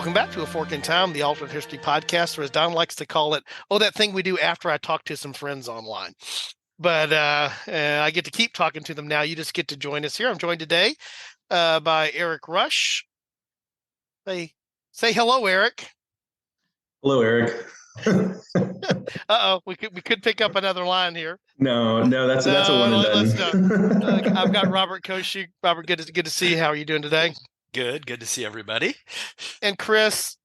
Welcome back to A Fork in Time, the alternate history podcast, or as Don likes to call it, that thing we do after I talk to some friends online. But I get to keep talking to them now. You just get to join us here. I'm joined today by Eric Rush. Say hello, Eric. Hello, Eric. We could pick up another line here. No, that's a one and done. Let's not. I've got Robert Koshik. Robert, good to see you. How are you doing today? Good to see everybody. And Chris,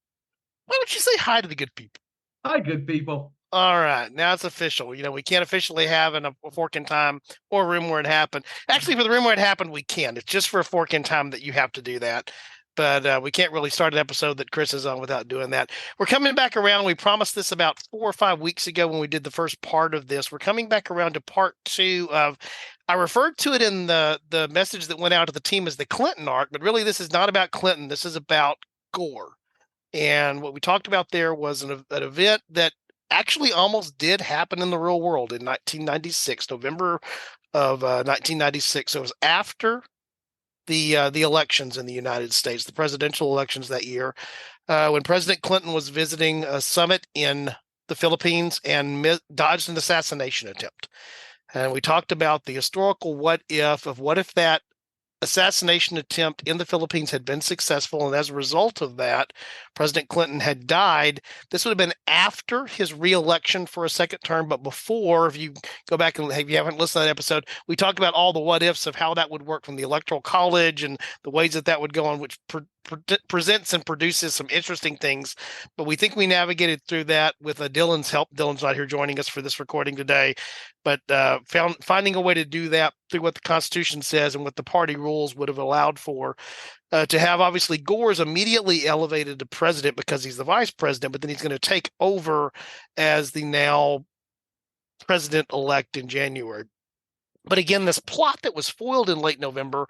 why don't you say hi to the good people? Hi, good people. All right, now it's official. We can't officially have a Fork in Time or a Room Where It Happened. Actually, for the Room Where It Happened, we can. It's just for a Fork in Time that you have to do that. But we can't really start an episode that Chris is on without doing that. We're coming back around. We promised this about 4 or 5 weeks ago when we did the first part of this. We're coming back around to part 2 of, I referred to it in the message that went out to the team as the Clinton arc, but really this is not about Clinton. This is about Gore. And what we talked about there was an event that actually almost did happen in the real world in 1996, November of 1996. So it was after the elections in the United States, the presidential elections that year, when President Clinton was visiting a summit in the Philippines and dodged an assassination attempt. And we talked about the historical what if that assassination attempt in the Philippines had been successful, and as a result of that, President Clinton had died. This would have been after his re-election for a second term, but before. If you go back and if you haven't listened to that episode, we talked about all the what ifs of how that would work from the Electoral College and the ways that would go on, which presents and produces some interesting things. But we think we navigated through that with Dylan's help. Dylan's not here joining us for this recording today, but finding a way to do that through what the Constitution says and what the party rules would have allowed for, to have obviously Gore's immediately elevated to president because he's the vice president, but then he's going to take over as the now president-elect in January. But again, this plot that was foiled in late November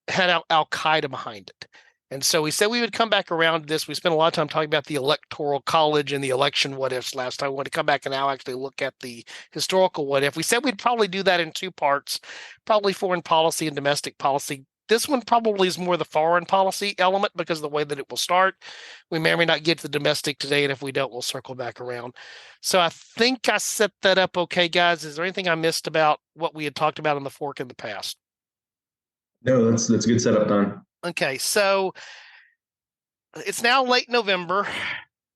had Al-Qaeda behind it. And so we said we would come back around to this. We spent a lot of time talking about the Electoral College and the election what-ifs last time. We want to come back and now actually look at the historical what-if. We said we'd probably do that in 2 parts, probably foreign policy and domestic policy. This one probably is more the foreign policy element because of the way that it will start. We may or may not get to the domestic today, and if we don't, we'll circle back around. So I think I set that up okay, guys. Is there anything I missed about what we had talked about on the Fork in the past? No, that's a good setup, Don. Okay, so it's now late November.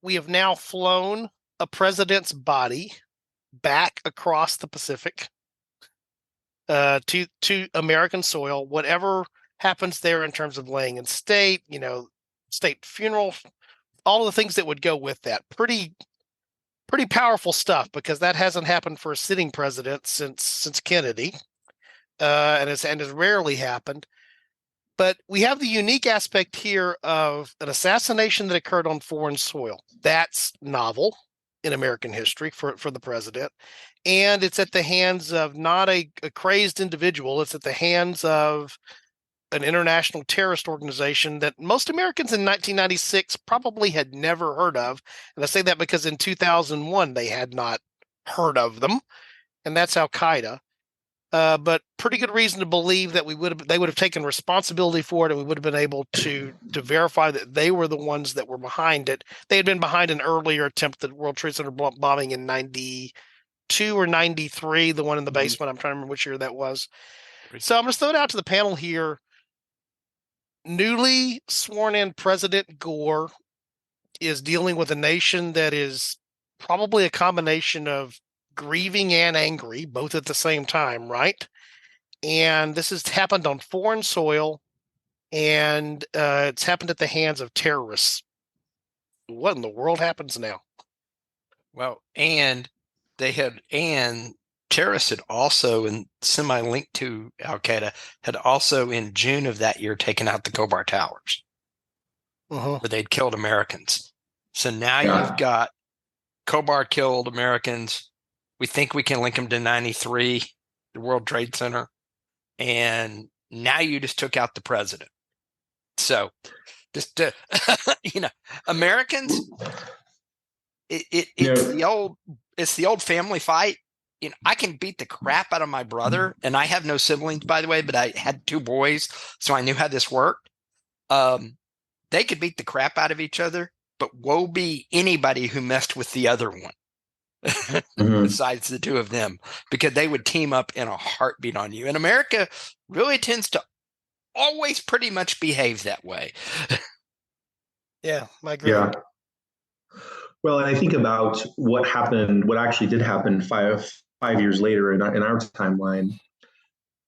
We have now flown a president's body back across the Pacific to American soil. Whatever happens there in terms of laying in state, state funeral, all of the things that would go with that. Pretty powerful stuff, because that hasn't happened for a sitting president since Kennedy, and has rarely happened. But we have the unique aspect here of an assassination that occurred on foreign soil. That's novel in American history for the president. And it's at the hands of not a crazed individual. It's at the hands of an international terrorist organization that most Americans in 1996 probably had never heard of. And I say that because in 2001, they had not heard of them. And that's Al-Qaeda. But pretty good reason to believe that they would have taken responsibility for it, and we would have been able to verify that they were the ones that were behind it. They had been behind an earlier attempt at World Trade Center bombing in 92 or 93, the one in the basement. I'm trying to remember which year that was. So I'm going to throw it out to the panel here. Newly sworn in President Gore is dealing with a nation that is probably a combination of grieving and angry, both at the same time, right? And this has happened on foreign soil, and it's happened at the hands of terrorists. What in the world happens now? Well, and terrorists had also, and semi-linked to Al-Qaeda, had also in June of that year taken out the Gore Towers, where they'd killed Americans. So now you've got Gore killed Americans. We think we can link them to 93, the World Trade Center. And now you just took out the president. So just, Americans, it's the old family fight. I can beat the crap out of my brother, and I have no siblings, by the way, but I had 2 boys, so I knew how this worked. they could beat the crap out of each other, but woe be anybody who messed with the other one besides the two of them, because they would team up in a heartbeat on you. And America really tends to always pretty much behave that way. Yeah, I agree. Yeah. Well, and I think about what happened, what actually did happen 5 years later in our timeline.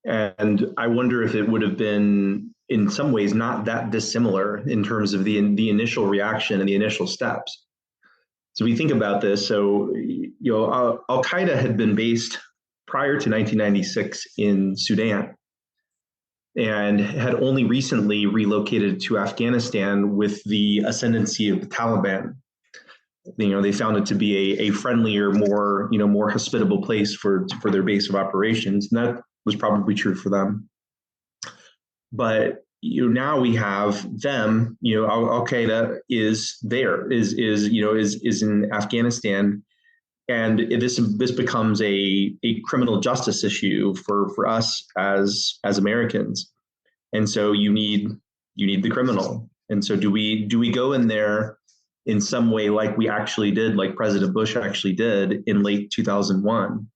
And I wonder if it would have been, in some ways, not that dissimilar in terms of the initial reaction and the initial steps. So we think about this. So, Al Qaeda had been based prior to 1996 in Sudan and had only recently relocated to Afghanistan with the ascendancy of the Taliban. They found it to be a friendlier, more hospitable place for their base of operations, and that was probably true for them. But now we have them. Al Qaeda is there, is in Afghanistan, and this becomes a criminal justice issue for us as Americans. And so you need the criminal. And so do we go in there in some way like we actually did, like President Bush actually did in late 2001?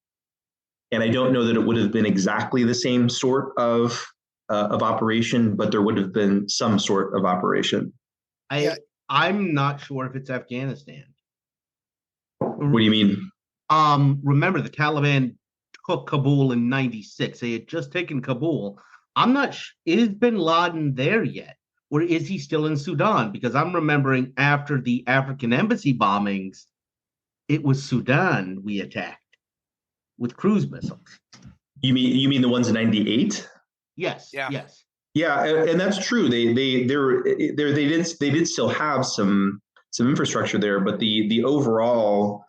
And I don't know that it would have been exactly the same sort of operation, but there would have been some sort of operation. I'm not sure if it's Afghanistan. What do you mean? Remember, the Taliban took Kabul in '96. They had just taken Kabul. I'm not is bin Laden there yet? Or is he still in Sudan? Because I'm remembering after the African embassy bombings, it was Sudan we attacked with cruise missiles. You mean the ones in '98? Yes. Yeah. Yes. Yeah, and that's true. They did still have some infrastructure there, but the overall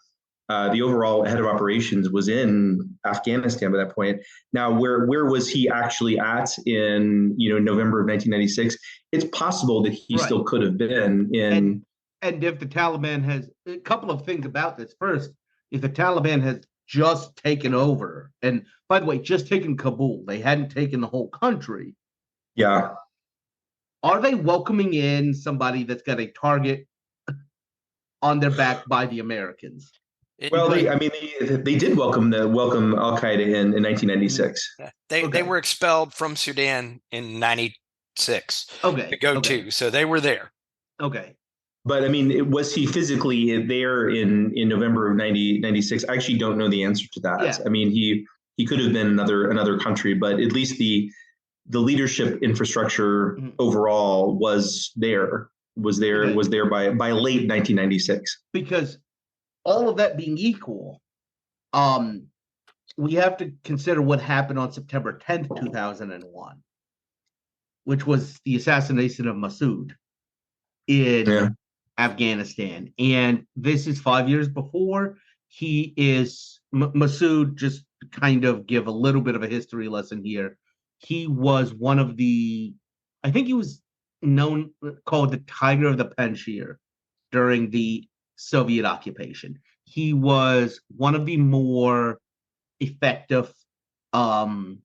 head of operations was in Afghanistan by that point. Now, where was he actually at in November of 1996? It's possible that he still could have been in. And if the Taliban has a couple of things about this. First, if the Taliban has just taken over, and by the way, just taken Kabul, they hadn't taken the whole country. Yeah. Are they welcoming in somebody that's got a target on their back by the Americans? Well, they did welcome Al Qaeda in 1996. They were expelled from Sudan in '96. Okay. To go to, so they were there. Okay. But was he physically there in November of 1996? I actually don't know the answer to that. Yeah. He could have been another country, but at least the leadership infrastructure overall was there by late 1996. Because all of that being equal, we have to consider what happened on September 10th, 2001, which was the assassination of Massoud in Afghanistan. And this is 5 years before. He is Massoud, just to kind of give a little bit of a history lesson here. He was one of I think he was called the Tiger of the Panjshir during the Soviet occupation. He was one of the more effective mujahideen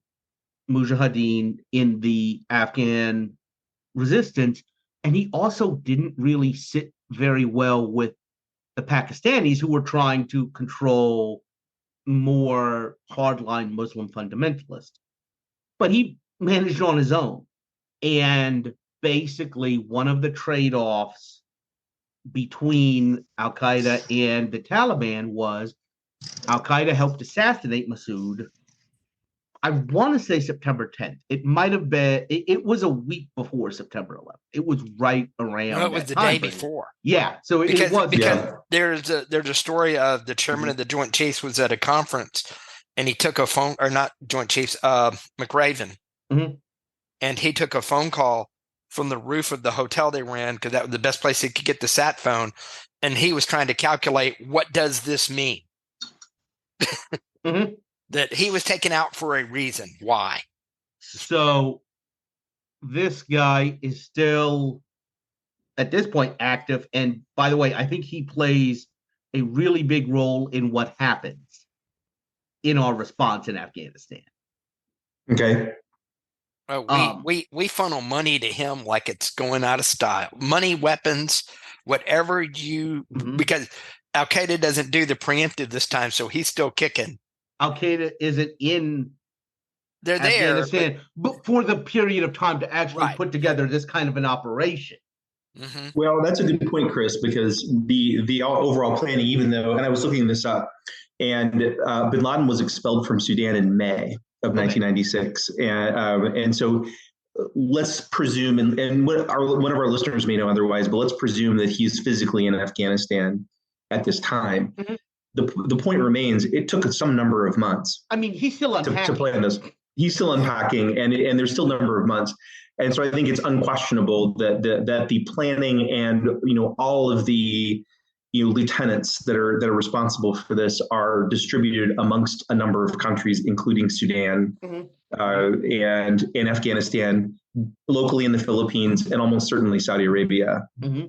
in the Afghan resistance, and he also didn't really sit very well with the Pakistanis, who were trying to control more hardline Muslim fundamentalists. But he managed on his own. And basically, one of the trade-offs between Al Qaeda and the Taliban was Al Qaeda helped assassinate Massoud. I want to say September 10th. It might have been. It was a week before September 11th. It was right around. No, it was the day before. Yeah, so it was because there's a story of the chairman of the Joint Chiefs was at a conference, and he took a phone, or not Joint Chiefs, McRaven, and he took a phone call from the roof of the hotel they were in, because that was the best place he could get the sat phone, and he was trying to calculate, what does this mean? That he was taken out for a reason. Why? So this guy is still, at this point, active. And by the way, I think he plays a really big role in what happens in our response in Afghanistan. Okay. We funnel money to him like it's going out of style. Money, weapons, whatever because Al Qaeda doesn't do the preemptive this time, so he's still kicking. Al Qaeda isn't in They're Afghanistan, but for the period of time to actually put together this kind of an operation. Mm-hmm. Well, that's a good point, Chris, because the overall planning, even though, and I was looking this up, and bin Laden was expelled from Sudan in May of 1996, and so let's presume, and one of our listeners may know otherwise, but let's presume that he's physically in Afghanistan at this time. Mm-hmm. The point remains, it took some number of months. I mean, he's still unpacking. To plan this. He's still unpacking, and there's still a number of months. And so I think it's unquestionable that the planning and all of the lieutenants that are responsible for this are distributed amongst a number of countries, including Sudan, and Afghanistan, locally in the Philippines, and almost certainly Saudi Arabia. Mm-hmm.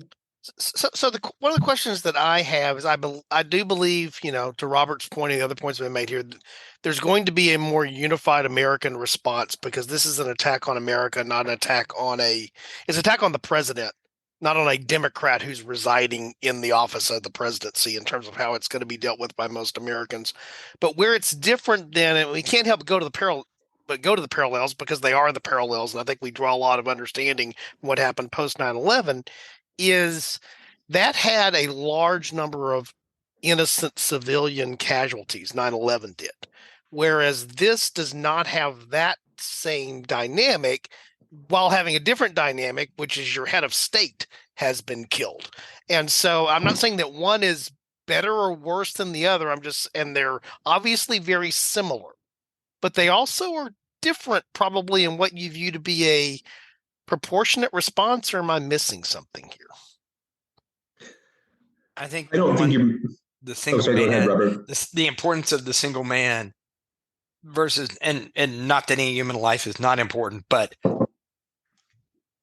So one of the questions that I have is I do believe, to Robert's point and the other points that have been made here, there's going to be a more unified American response, because this is an attack on America, not an attack on it's an attack on the president, not on a Democrat who's residing in the office of the presidency, in terms of how it's going to be dealt with by most Americans. But where it's different then, and we can't help but go to the parallels, because they are the parallels, and I think we draw a lot of understanding from what happened post 9/11, is that had a large number of innocent civilian casualties, 9/11 did. Whereas this does not have that same dynamic, while having a different dynamic, which is your head of state has been killed. And so I'm not saying that one is better or worse than the other. And they're obviously very similar, but they also are different, probably, in what you view to be a proportionate response, or am I missing something here? I don't think you're the single sorry, man, go ahead, Robert. The importance of the single man versus, and not that any human life is not important, but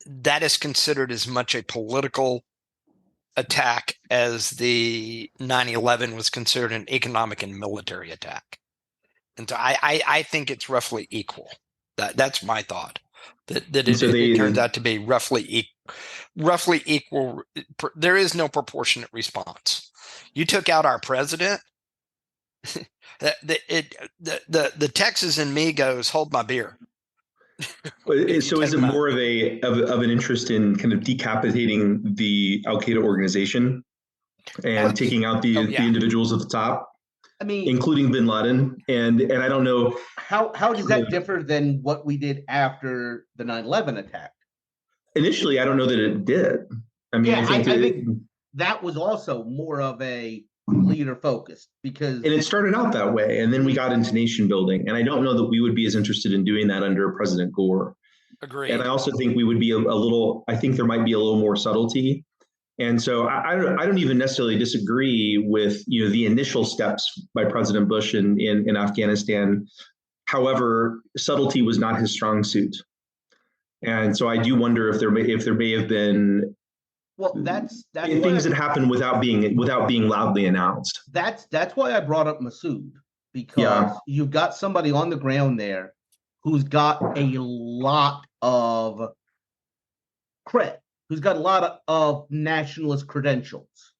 that is considered as much a political attack as the 9/11 was considered an economic and military attack. And so I think it's roughly equal. That's my thought. That it turns out to be roughly equal. There is no proportionate response. You took out our president. The Texas in me goes, hold my beer. So is it more of an interest in kind of decapitating the Al Qaeda organization and taking out the individuals at the top? I mean, including bin Laden, and I don't know how does that differ than what we did after the 9/11 attack? Initially, I don't know that it did. I mean, I think that was also more of a leader focused, and it started out that way, and then we got into nation building, and I don't know that we would be as interested in doing that under President Gore. Agreed. And I also think we would be a little. I think there might be a little more subtlety. And so I don't even necessarily disagree with the initial steps by President Bush in Afghanistan. However, subtlety was not his strong suit, and so I do wonder if there may have been that's things that happened without being loudly announced. That's why I brought up Massoud, because you've got somebody on the ground there who's got a lot of cred, who's got a lot of nationalist credentials,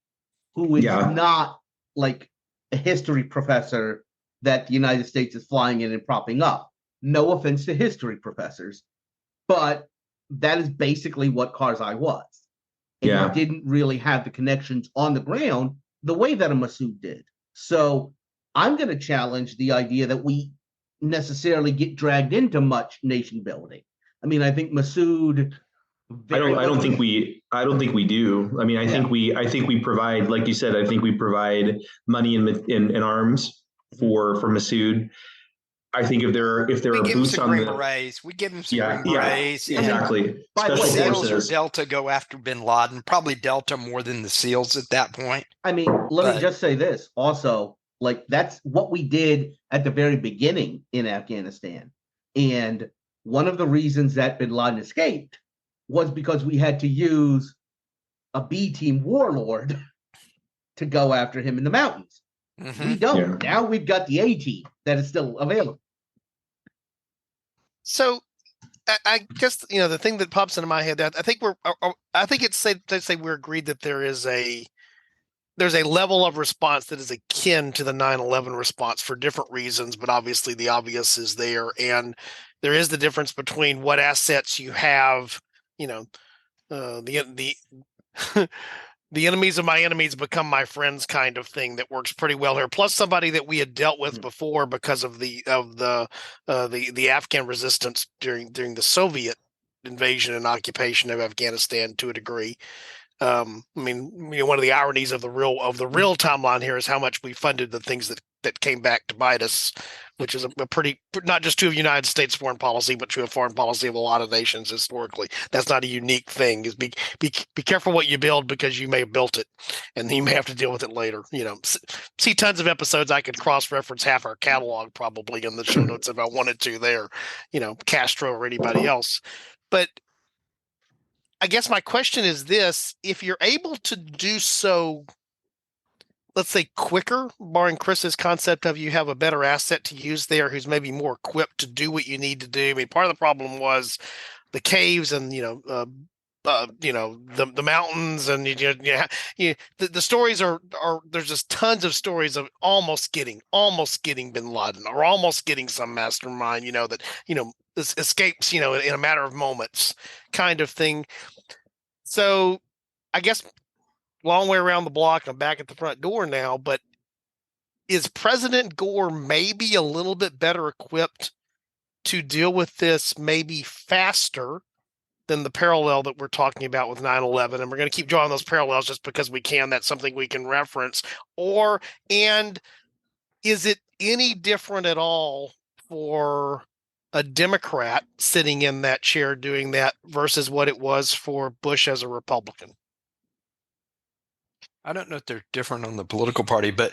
who is not like a history professor that the United States is flying in and propping up. No offense to history professors, but that is basically what Karzai was. And he didn't really have the connections on the ground the way that a Massoud did. So I'm going to challenge the idea that we necessarily get dragged into much nation building. I mean, I think Massoud... I don't think we do. I mean, I think we provide, like you said, I think we provide money and arms for Massoud. I think if there are boots on the berets, we give him some berets. Exactly. The SEALs or Delta go after bin Laden, probably Delta more than the SEALs at that point. I mean, let me just say this also, like, that's what we did at the very beginning in Afghanistan. And one of the reasons that bin Laden escaped was because we had to use a B team warlord to go after him in the mountains. Mm-hmm. We don't. Yeah. Now we've got the A team that is still available. So I guess the thing that pops into my head, I think I think it's safe to say we're agreed that there's a level of response that is akin to the 9/11 response for different reasons, but obviously the obvious is there, and there is the difference between what assets you have. The the enemies of my enemies become my friends kind of thing that works pretty well here. Plus somebody that we had dealt with before because of the Afghan resistance during the Soviet invasion and occupation of Afghanistan to a degree. I mean, one of the ironies of the real timeline here is how much we funded the things that came back to bite us, which is a pretty, not just true of United States foreign policy, but true of foreign policy of a lot of nations historically. That's not a unique thing. Is be careful what you build because you may have built it, and you may have to deal with it later. See tons of episodes. I could cross-reference half our catalog probably in the show notes if I wanted to. There, Castro or anybody else, but I guess my question is this: if you're able to do so, let's say quicker, barring Chris's concept of you have a better asset to use there who's maybe more equipped to do what you need to do. I mean, part of the problem was the caves and the mountains and the stories are there's just tons of stories of almost getting bin Laden or almost getting some mastermind that escapes in a matter of moments kind of thing. So I guess long way around the block, I'm back at the front door now, but is President Gore maybe a little bit better equipped to deal with this maybe faster than the parallel that we're talking about with 9/11? And we're going to keep drawing those parallels just because we can. That's something we can reference. And is it any different at all for a Democrat sitting in that chair doing that versus what it was for Bush as a Republican? I don't know if they're different on the political party, but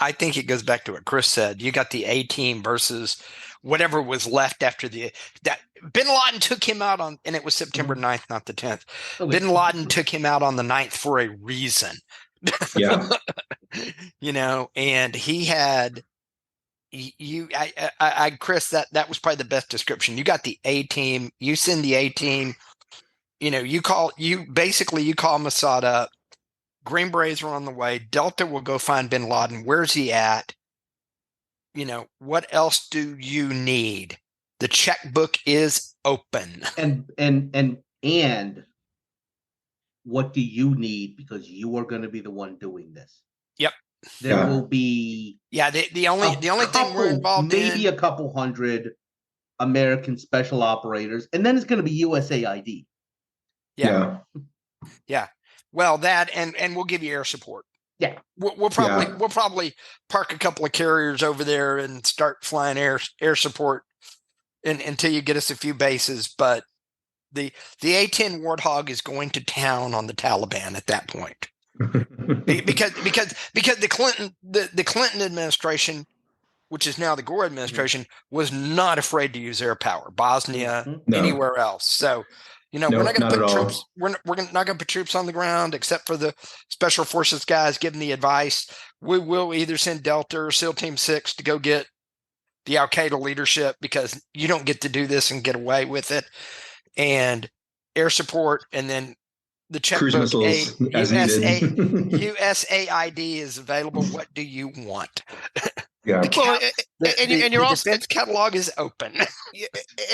I think it goes back to what Chris said. You got the A team versus whatever was left after that bin Laden took him out on, and it was September 9th, not the 10th. Okay. Bin Laden took him out on the 9th for a reason. Yeah. And he had Chris, that was probably the best description. You got the A team, you send the A team, you call Mossad up. Green Berets are on the way. Delta will go find bin Laden. Where's he at? What else do you need? The checkbook is open. And what do you need? Because you are going to be the one doing this. Yep. There will be the only thing we're involved in, maybe a couple hundred American special operators, and then it's going to be USAID. Yeah. Well, that and we'll give you air support. Yeah, we'll probably park a couple of carriers over there and start flying air support until you get us a few bases. But the A-10 Warthog is going to town on the Taliban at that point because the Clinton administration, which is now the Gore administration, was not afraid to use air power. Bosnia, anywhere else. So. We're not going to put troops. We're not going to put troops on the ground except for the special forces guys giving the advice. We will either send Delta or SEAL Team 6 to go get the Al Qaeda leadership because you don't get to do this and get away with it. And air support, and then the checkbook. Cruise missiles as needed. USAID is available. What do you want? Yeah. And you're also defense catalog is open.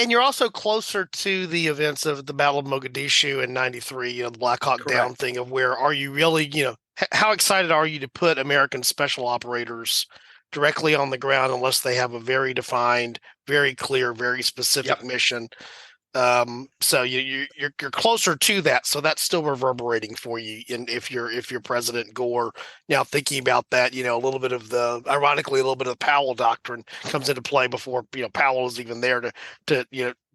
And you're also closer to the events of the Battle of Mogadishu in '93, the Black Hawk Down thing of where are you really, how excited are you to put American special operators directly on the ground unless they have a very defined, very clear, very specific mission? So you're closer to that, so that's still reverberating for you. And if you're President Gore now thinking about that, a little bit of the Powell doctrine comes into play before Powell is even there to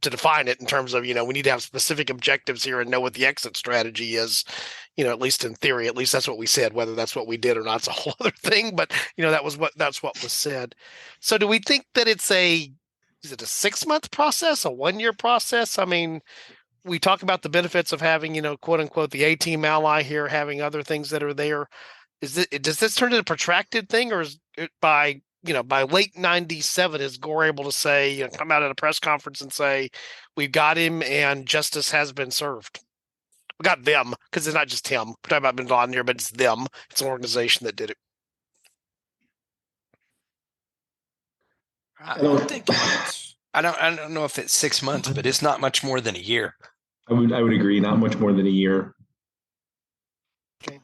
define it in terms of we need to have specific objectives here and know what the exit strategy is. At least in theory, at least that's what we said. Whether that's what we did or not is a whole other thing. But that's what was said. So do we think that is it a 6-month process, a 1-year process? I mean, we talk about the benefits of having, quote unquote, the A-team ally here, having other things that are there. Does this turn into a protracted thing, or is it by, by late 97, is Gore able to say, come out at a press conference and say, we've got him and justice has been served? We got them, because it's not just him. We're talking about bin Laden here, but it's them. It's an organization that did it. I think I don't know if it's 6 months, but it's not much more than a year. I would agree, not much more than a year. Okay.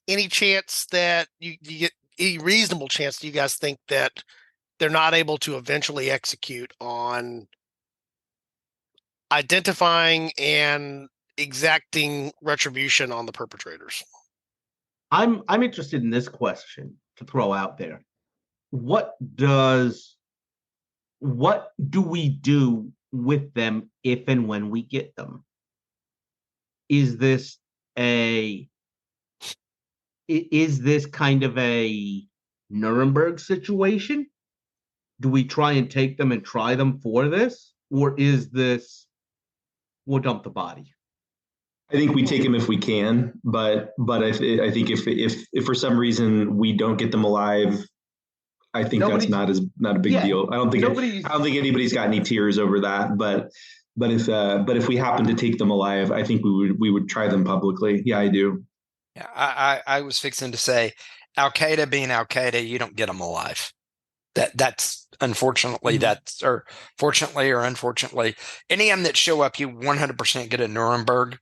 Any chance that you get any reasonable chance, do you guys think that they're not able to eventually execute on identifying and exacting retribution on the perpetrators? I'm interested in this question to throw out there. What do we do with them if and when we get them? Is this kind of a Nuremberg situation? Do we try and take them and try them for this? Or is this, we'll dump the body? I think we take them if we can, but I think if for some reason we don't get them alive, I think that's not a big deal. I don't think anybody's got any tears over that. But if we happen to take them alive, I think we would try them publicly. Yeah, I do. Yeah, I was fixing to say, Al Qaeda being Al Qaeda, you don't get them alive. That's unfortunately or fortunately or unfortunately, any of them that show up, you 100% get a Nuremberg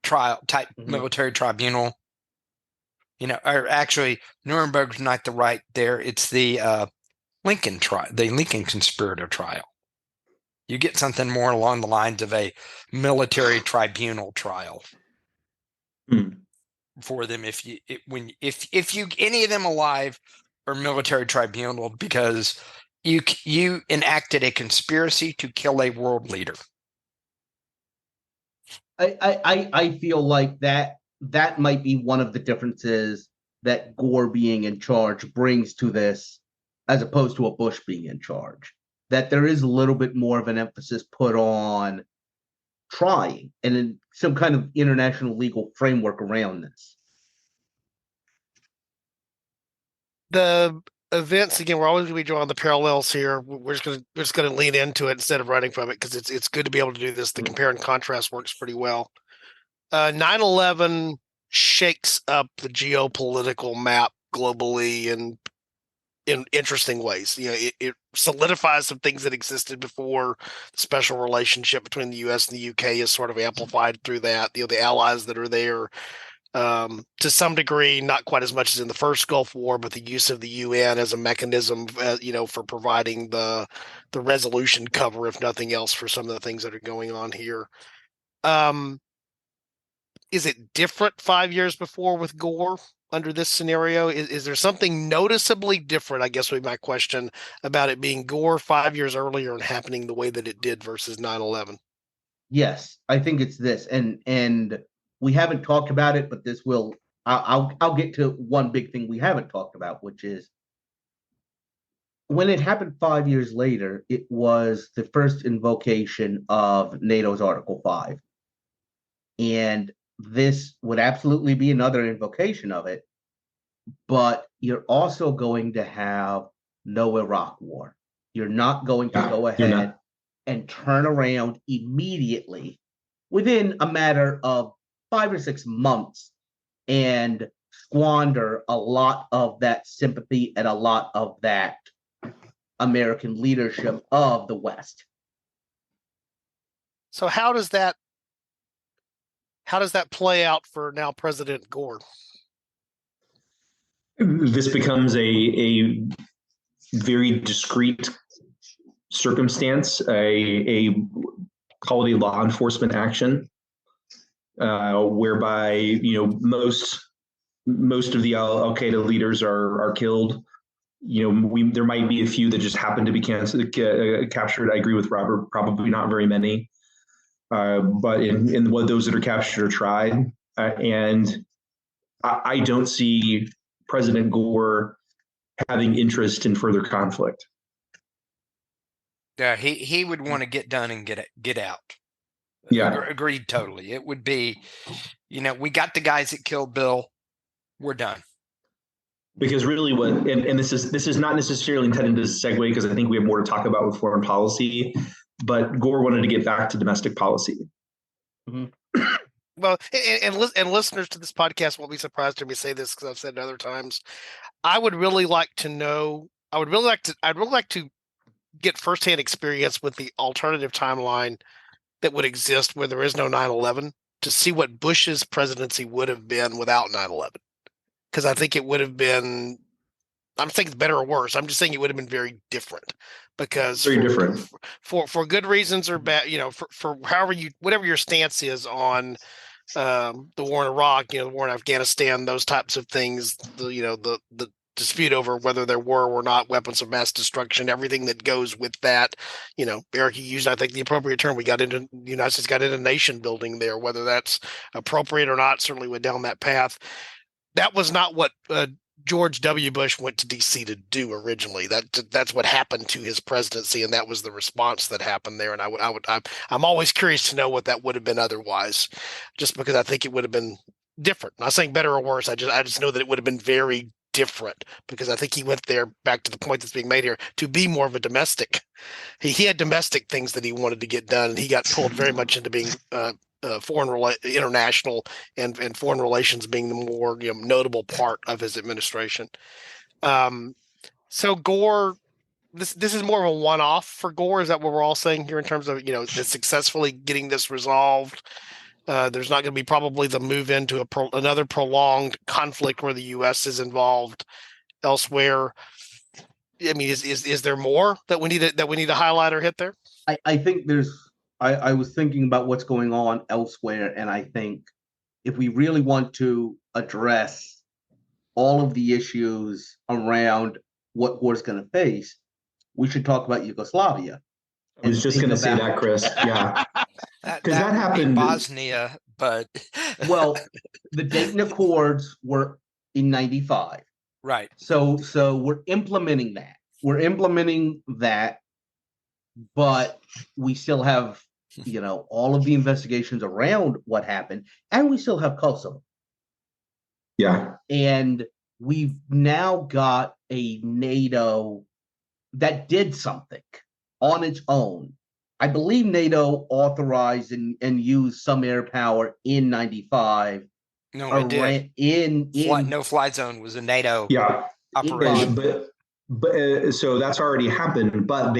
trial type military tribunal. Or actually, Nuremberg's not the right there. It's the Lincoln trial, the Lincoln conspirator trial. You get something more along the lines of a military tribunal trial for them if you any of them alive or military tribunal because you enacted a conspiracy to kill a world leader. I feel like that might be one of the differences that Gore being in charge brings to this, as opposed to a Bush being in charge. That there is a little bit more of an emphasis put on trying and in some kind of international legal framework around this. The events, again, we're always going to be drawing the parallels here. We're just going to lean into it instead of running from it, because it's good to be able to do this. The compare and contrast works pretty well. 9/11 shakes up the geopolitical map globally and in interesting ways. It solidifies some things that existed before. The special relationship between the U.S. and the U.K. is sort of amplified through that. The allies that are there, to some degree, not quite as much as in the first Gulf War, but the use of the UN as a mechanism, for providing the resolution cover, if nothing else, for some of the things that are going on here. Is it different 5 years before with Gore under this scenario? Is there something noticeably different, I guess would be my question, about it being Gore 5 years earlier and happening the way that it did versus 9/11? Yes, I think it's this, and we haven't talked about it, but this will. I'll get to one big thing we haven't talked about, which is when it happened 5 years later. It was the first invocation of NATO's Article 5, and this would absolutely be another invocation of it. But you're also going to have no Iraq war. You're not going to go ahead and turn around immediately within a matter of 5 or 6 months and squander a lot of that sympathy and a lot of that American leadership of the West. So how does that play out for now President Gore? This becomes a very discrete circumstance, a call it a law enforcement action, whereby most of the Al Qaeda leaders are killed. There might be a few that just happen to be captured. I agree with Robert, probably not very many, but in what those that are captured are tried, and I don't see President Gore having interest in further conflict. Yeah, he would want to get done and get out. Yeah, agreed totally. It would be, we got the guys that killed Bill. We're done. Because really and this is not necessarily intended to segue because I think we have more to talk about with foreign policy, but Gore wanted to get back to domestic policy. Mm-hmm. Well, and listeners to this podcast won't be surprised to me say this because I've said it other times. I'd really like to get firsthand experience with the alternative timeline that would exist where there is no 9/11 to see what Bush's presidency would have been without 9/11. Because I think it would have been, I'm saying better or worse. I'm just saying it would have been very different because for good reasons or bad, for whatever your stance is on the war in Iraq, the war in Afghanistan, those types of things, the dispute over whether there were or not weapons of mass destruction, everything that goes with that. Eric, you used, I think, the appropriate term. The United States got into nation building there, whether that's appropriate or not, certainly went down that path. That was not what George W. Bush went to D.C. to do originally. That's what happened to his presidency, and that was the response that happened there. And I'm always curious to know what that would have been otherwise, just because I think it would have been different. I'm not saying better or worse. I just know that it would have been very different because I think he went there, back to the point that's being made here, to be more of a domestic. He had domestic things that he wanted to get done, and he got pulled very much into being international and foreign relations being the more notable part of his administration. So Gore, this is more of a one-off for Gore. Is that what we're all saying here in terms of successfully getting this resolved? There's not going to be probably the move into another prolonged conflict where the U.S. is involved elsewhere. I mean, is there more that we need to highlight or hit there? I think there's. I was thinking about what's going on elsewhere, and I think if we really want to address all of the issues around what Gore's going to face, we should talk about Yugoslavia. I was just going to say that, Chris. Yeah. Because that happened. Bosnia, but. Well, the Dayton Accords were in 95. Right. So we're implementing that. But we still have, all of the investigations around what happened, and we still have Kosovo. Yeah. And we've now got a NATO that did something on its own. I believe NATO authorized and used some air power in 95. No, it did. No-fly zone was a NATO operation. But so that's already happened. But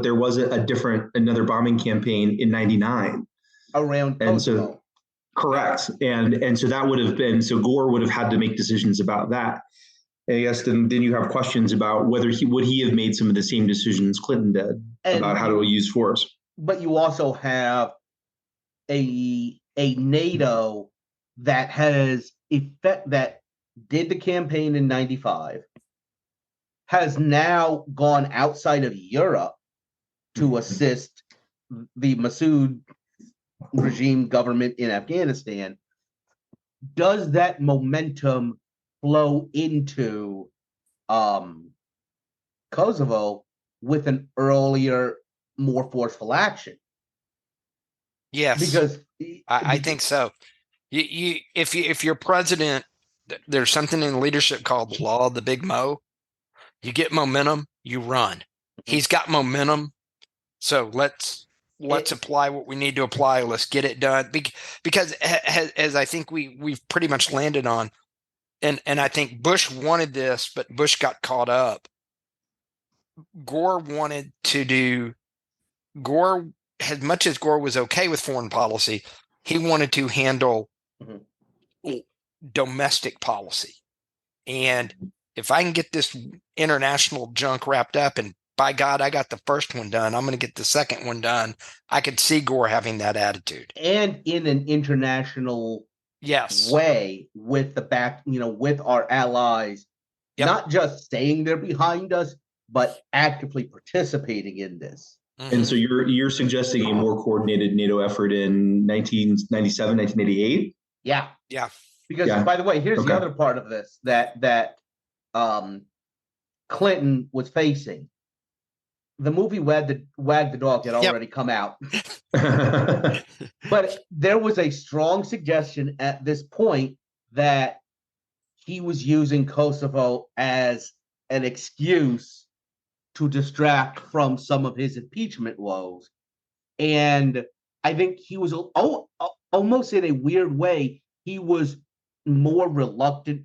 there was another bombing campaign in 99 around Kosovo. And so correct, and so that would have been, so Gore would have had to make decisions about that. I guess then you have questions about whether would he have made some of the same decisions Clinton did about how to use force. But you also have a NATO that has that did the campaign in 95, has now gone outside of Europe to assist the Massoud regime government in Afghanistan. Does that momentum flow into Kosovo with an earlier, more forceful action? Yes, because I think so. If you're president, there's something in leadership called the law of the big mo. You get momentum, you run. He's got momentum, so let's apply what we need to apply. Let's get it done. Because as I think we've pretty much landed on, and I think Bush wanted this, but Bush got caught up. Gore wanted to do. Gore, as much as Gore was okay with foreign policy, he wanted to handle domestic policy. And if I can get this international junk wrapped up, and by God, I got the first one done, I'm going to get the second one done. I could see Gore having that attitude. And in an international way with the back, with our allies, not just staying there behind us, but actively participating in this. And so you're suggesting a more coordinated NATO effort in 1997, 1988? Yeah. Because by the way, here's the other part of this that Clinton was facing. The movie Wag the Dog had already come out. But there was a strong suggestion at this point that he was using Kosovo as an excuse to distract from some of his impeachment woes. And I think he was almost in a weird way, he was more reluctant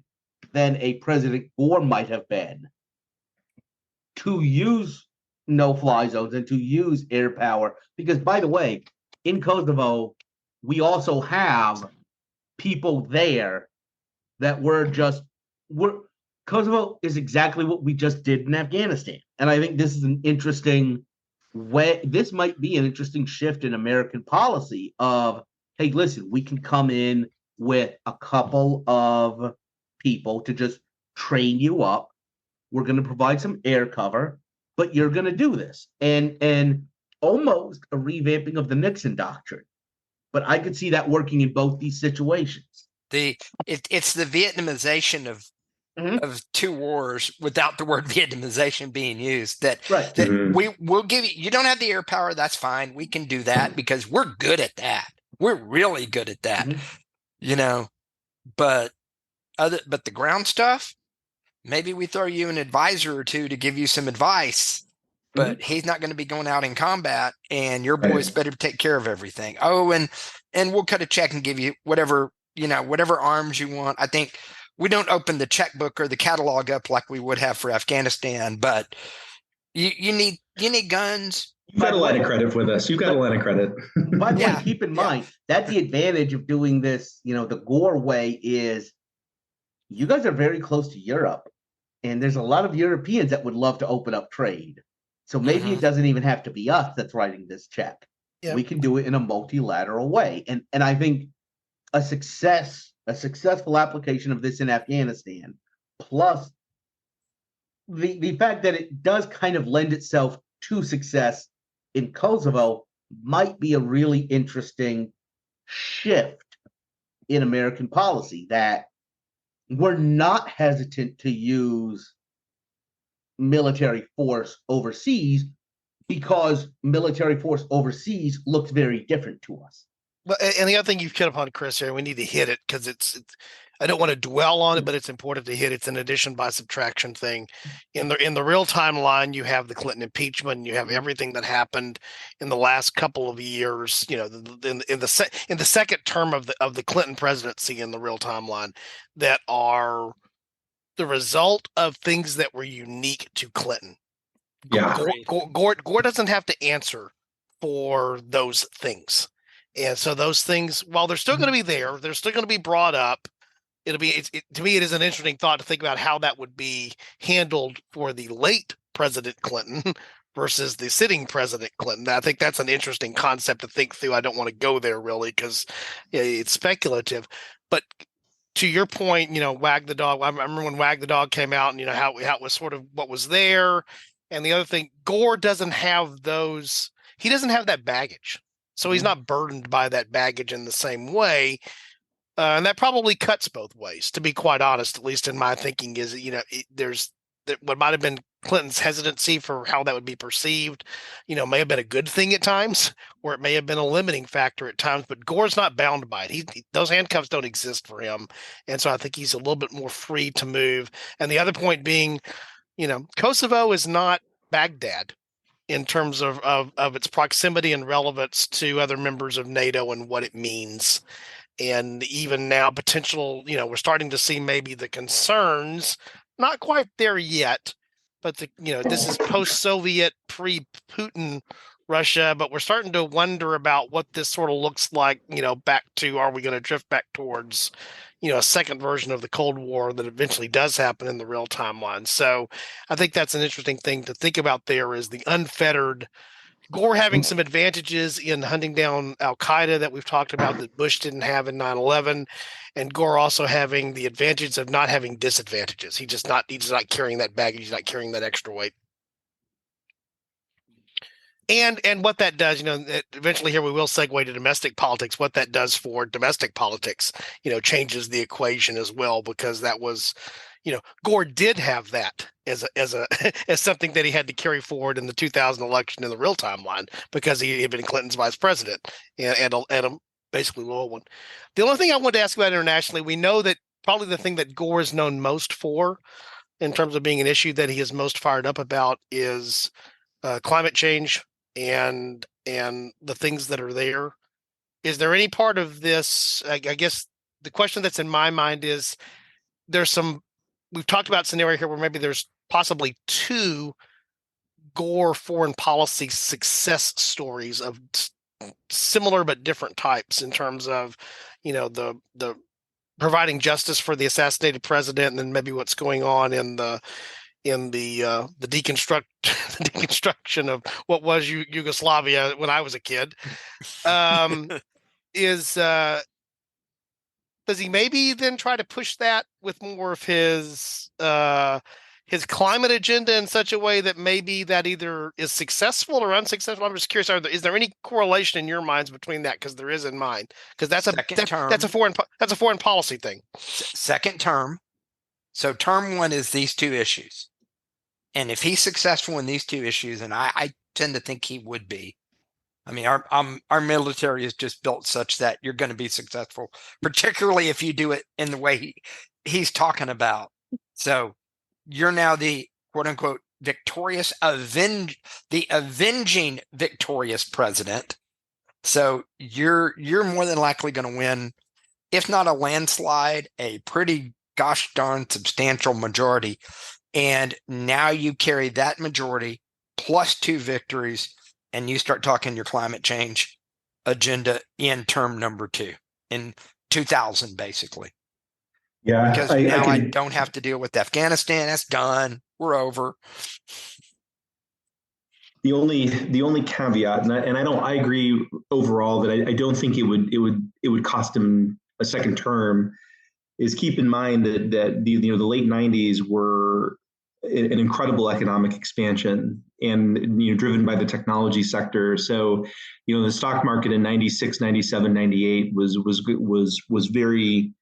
than a President Gore might have been to use no-fly zones and to use air power. Because, by the way, in Kosovo, we also have people there that Kosovo is exactly what we just did in Afghanistan. And I think this is an interesting way. This might be an interesting shift in American policy of, hey, listen, we can come in with a couple of people to just train you up. We're going to provide some air cover, but you're going to do this. And almost a revamping of the Nixon doctrine. But I could see that working in both these situations. It's the Vietnamization of two wars without the word Vietnamization being used. That we'll give you. You don't have the air power. That's fine. We can do that because we're good at that. We're really good at that. But the ground stuff, maybe we throw you an advisor or two to give you some advice. But he's not going to be going out in combat, and your boys better take care of everything. Oh, and we'll cut a check and give you whatever arms you want. I think we don't open the checkbook or the catalog up like we would have for Afghanistan, but you need guns. You've got a line of credit for this. You've got a line of credit. By the way, keep in mind, that's the advantage of doing this, the Gore way is you guys are very close to Europe, and there's a lot of Europeans that would love to open up trade. So maybe it doesn't even have to be us that's writing this check. Yep. We can do it in a multilateral way. And I think a successful application of this in Afghanistan, plus the fact that it does kind of lend itself to success in Kosovo, might be a really interesting shift in American policy, that we're not hesitant to use military force overseas because military force overseas looks very different to us. Well, and the other thing you've hit upon, Chris, here, we need to hit it because it's I don't want to dwell on it, but it's important to hit. It's an addition by subtraction thing. In the real timeline, you have the Clinton impeachment, and you have everything that happened in the last couple of years. In the second term of the Clinton presidency in the real timeline, that are the result of things that were unique to Clinton. Yeah. Gore doesn't have to answer for those things. And so those things, while they're still going to be there, they're still going to be brought up. To me, it is an interesting thought to think about how that would be handled for the late President Clinton versus the sitting President Clinton. I think that's an interesting concept to think through. I don't want to go there really because it's speculative. But to your point, Wag the Dog. I remember when Wag the Dog came out, and how it was sort of what was there. And the other thing, Gore doesn't have those. He doesn't have that baggage, so he's not burdened by that baggage in the same way. And that probably cuts both ways, to be quite honest. At least in my thinking, is there's what might have been Clinton's hesitancy for how that would be perceived, may have been a good thing at times, or it may have been a limiting factor at times. But Gore's not bound by it. Those handcuffs don't exist for him, and so I think he's a little bit more free to move. And the other point being, Kosovo is not Baghdad in terms of its proximity and relevance to other members of NATO and what it means. And even now, potential, we're starting to see maybe the concerns, not quite there yet, but this is post-Soviet, pre-Putin Russia, but we're starting to wonder about what this sort of looks like, back to, are we going to drift back towards, a second version of the Cold War that eventually does happen in the real timeline. So I think that's an interesting thing to think about there, is the unfettered Gore having some advantages in hunting down Al-Qaeda that we've talked about that Bush didn't have in 9/11, and Gore also having the advantage of not having disadvantages. He's just not carrying that baggage. He's not carrying that extra weight. And what that does, eventually here we will segue to domestic politics. What that does for domestic politics, changes the equation as well, because that was, Gore did have that as something that he had to carry forward in the 2000 election in the real timeline, because he had been Clinton's vice president and a basically loyal one. The only thing I wanted to ask about internationally, we know that probably the thing that Gore is known most for in terms of being an issue that he is most fired up about is climate change and the things that are there. Is there any part of this? I guess the question that's in my mind is we've talked about scenario here where maybe there's possibly two Gore foreign policy success stories of similar but different types in terms of, the providing justice for the assassinated president, and then maybe what's going on in the the deconstruction of what was Yugoslavia when I was a kid. Is does he maybe then try to push that with more of his climate agenda in such a way that maybe that either is successful or unsuccessful? I'm just curious, is there any correlation in your minds between that? Because there is in mine. Because that's a foreign policy thing. Second term. So term one is these two issues. And if he's successful in these two issues, and I tend to think he would be, I mean, our military is just built such that you're going to be successful, particularly if you do it in the way he's talking about. So you're now the quote unquote victorious, the avenging victorious president. So you're more than likely going to win, if not a landslide, a pretty gosh darn substantial majority. And now you carry that majority plus two victories, and you start talking your climate change agenda in term number two, in 2000, basically. Yeah, because I don't have to deal with Afghanistan. That's done. We're over. The only caveat, I agree overall that I don't think it would cost him a second term, is keep in mind that the late 90s were an incredible economic expansion and driven by the technology sector. So the stock market in 96, 97, 98 was very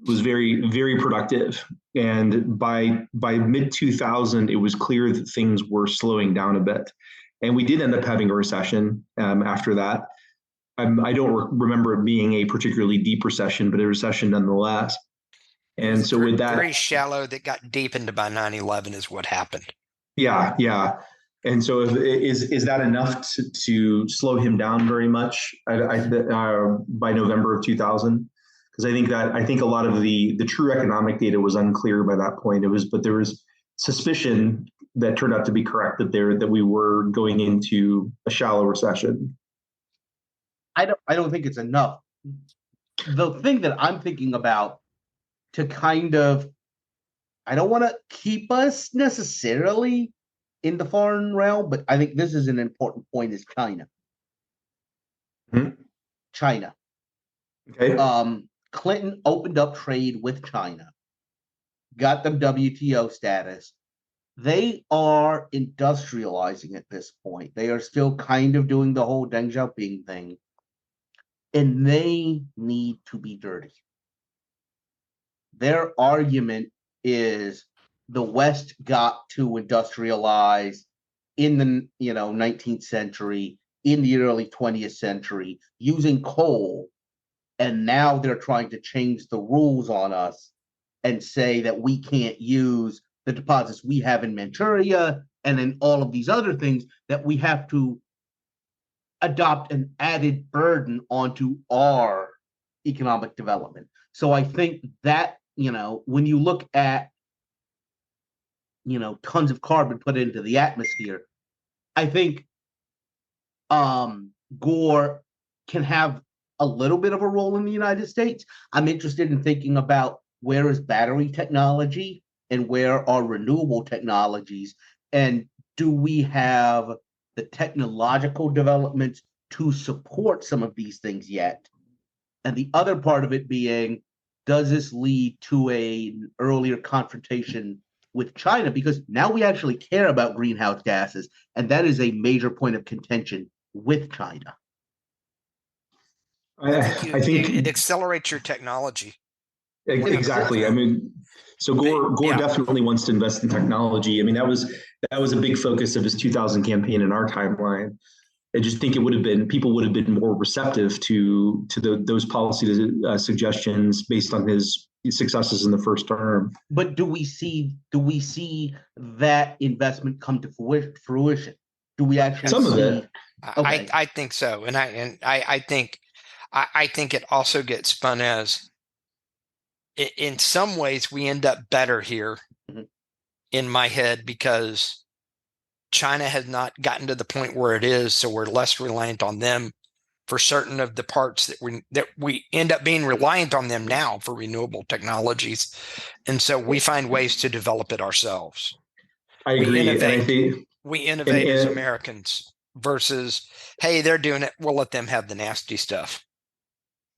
very productive, and by mid 2000 it was clear that things were slowing down a bit, and we did end up having a recession after that. I don't remember it being a particularly deep recession, but a recession nonetheless. And so with that, very shallow that got deepened by 9/11 is what happened. Yeah. And so is that enough to slow him down very much by November of 2000? Because I think a lot of the true economic data was unclear by that point. But there was suspicion that turned out to be correct that we were going into a shallow recession. I don't think it's enough. The thing that I'm thinking about to kind of, I don't want to keep us necessarily in the foreign realm, but I think this is an important point, is China. Mm-hmm. China. Okay. Clinton opened up trade with China, got them WTO status. They are industrializing at this point. They are still kind of doing the whole Deng Xiaoping thing, and they need to be dirty. Their argument is the West got to industrialize in the 19th century, in the early 20th century, using coal, and now they're trying to change the rules on us and say that we can't use the deposits we have in Manchuria and then all of these other things, that we have to adopt an added burden onto our economic development. So I think that, when you look at, tons of carbon put into the atmosphere, I think Gore can have a little bit of a role in the United States. I'm interested in thinking about where is battery technology and where are renewable technologies, and do we have the technological developments to support some of these things yet? And the other part of it being, does this lead to an earlier confrontation with China? Because now we actually care about greenhouse gases, and that is a major point of contention with China. I think it accelerates your technology. Exactly. I mean, so Gore definitely wants to invest in technology. I mean, that was a big focus of his 2000 campaign in our timeline. I just think people would have been more receptive to those policy suggestions based on his successes in the first term. But do we see that investment come to fruition? Do we actually some of it? Okay. I think so, and I think it also gets spun as, in some ways we end up better here, in my head, because China has not gotten to the point where it is, so we're less reliant on them for certain of the parts that we end up being reliant on them now for renewable technologies, and so we find ways to develop it ourselves. I agree, and I think we innovate as Americans versus, hey, they're doing it, we'll let them have the nasty stuff.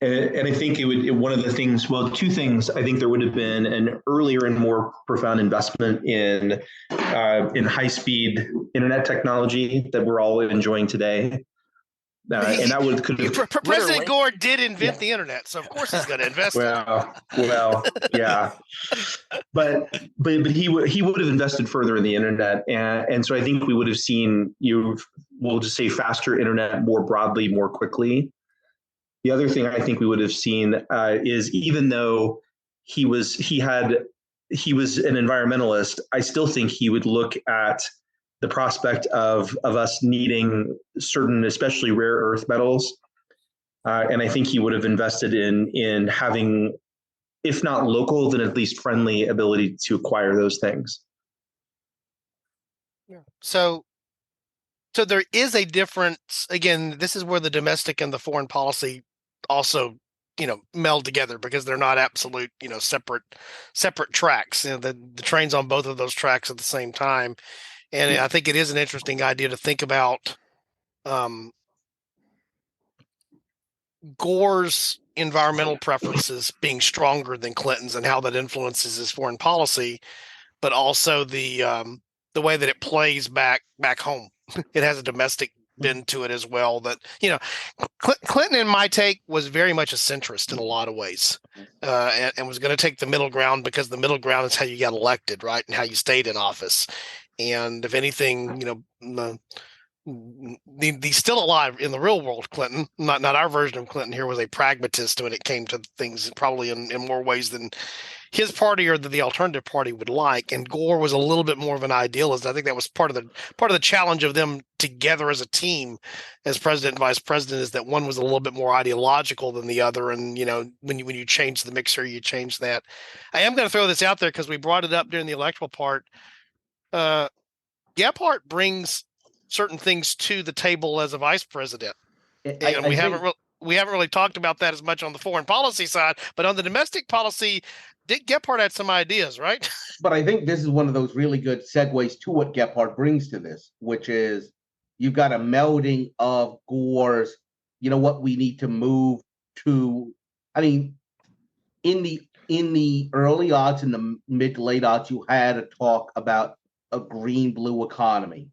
And I think one of the things, well, two things, I think there would have been an earlier and more profound investment in high-speed internet technology that we're all enjoying today. And that could have President Gore did invent the internet, so of course he's going to invest. Well, yeah, but he would have invested further in the internet, and so I think we would have seen, we'll just say, faster internet more broadly, more quickly. The other thing I think we would have seen is, even though he was an environmentalist, I still think he would look at the prospect of us needing certain, especially rare earth metals, and I think he would have invested in having, if not local, then at least friendly ability to acquire those things. Yeah. So there is a difference. Again, this is where the domestic and the foreign policy also, meld together, because they're not absolute, separate tracks. The train's on both of those tracks at the same time. And I think it is an interesting idea to think about Gore's environmental preferences being stronger than Clinton's and how that influences his foreign policy, but also the way that it plays back home. It has a domestic bend to it as well. That Clinton, in my take, was very much a centrist in a lot of ways, and was going to take the middle ground, because the middle ground is how you got elected, right, and how you stayed in office. And if anything, he's still alive in the real world. Clinton, not our version of Clinton here, was a pragmatist when it came to things, probably in more ways than his party or the alternative party would like. And Gore was a little bit more of an idealist. I think that was part of the challenge of them together as a team, as president and vice president, is that one was a little bit more ideological than the other. And when you change the mixer, you change that. I am going to throw this out there because we brought it up during the electoral part. Gephardt brings certain things to the table as a vice president, and we haven't really talked about that as much on the foreign policy side, but on the domestic policy, Dick Gephardt had some ideas, right? But I think this is one of those really good segues to what Gephardt brings to this, which is you've got a melding of Gore's, what we need to move to. I mean, in the early odds, in the mid to late odds, you had a talk about a green-blue economy.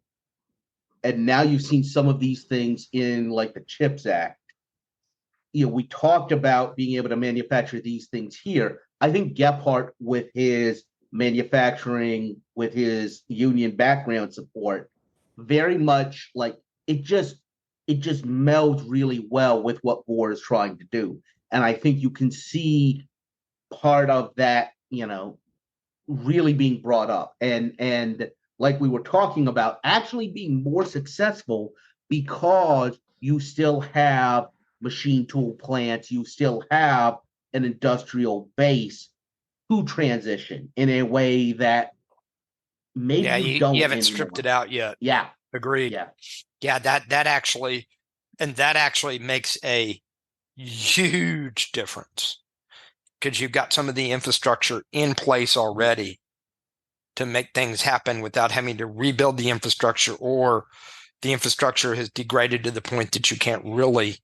And now you've seen some of these things in, like, the CHIPS Act. We talked about being able to manufacture these things here. I think Gephardt, with his manufacturing, with his union background support, very much like it just melds really well with what Gore is trying to do. And I think you can see part of that, really being brought up. And like we were talking about, actually being more successful, because you still have machine tool plants, you still have an industrial base to transition in a way that maybe you don't. You haven't anymore. stripped it out yet. Yeah. Agreed. Yeah. That actually makes a huge difference, because you've got some of the infrastructure in place already to make things happen without having to rebuild the infrastructure, or the infrastructure has degraded to the point that you can't really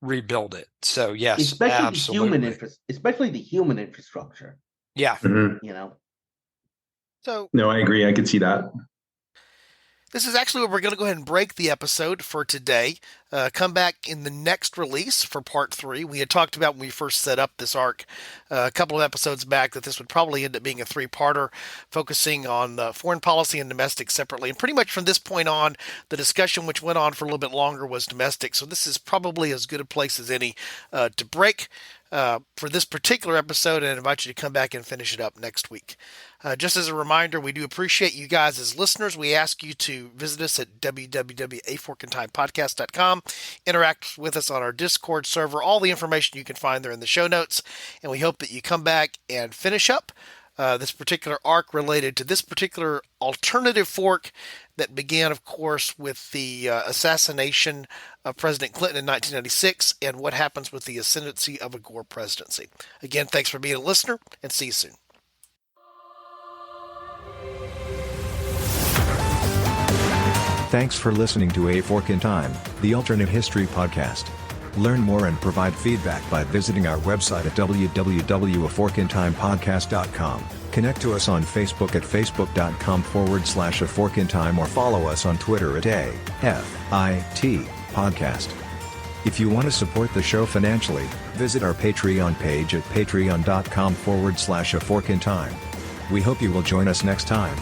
rebuild it. So yes, especially absolutely. Especially the human infrastructure. Yeah. Mm-hmm. So no, I agree. I could see that. This is actually where we're going to go ahead and break the episode for today. Come back in the next release for part 3. We had talked about when we first set up this arc a couple of episodes back that this would probably end up being a 3-parter, focusing on foreign policy and domestic separately. And pretty much from this point on, the discussion, which went on for a little bit longer, was domestic. So this is probably as good a place as any to break for this particular episode, and I invite you to come back and finish it up next week. Just as a reminder, we do appreciate you guys as listeners. We ask you to visit us at www.aforkintimepodcast.com, interact with us on our Discord server, all the information you can find there in the show notes, and we hope that you come back and finish up this particular arc related to this particular alternative fork that began, of course, with the assassination of President Clinton in 1996 and what happens with the ascendancy of a Gore presidency. Again, thanks for being a listener, and see you soon. Thanks for listening to A Fork in Time, the alternate history podcast. Learn more and provide feedback by visiting our website at www.aforkintimepodcast.com. Connect to us on Facebook at facebook.com/aforkintime or follow us on Twitter at AFIT Podcast. If you want to support the show financially, visit our Patreon page at patreon.com/aforkintime. We hope you will join us next time.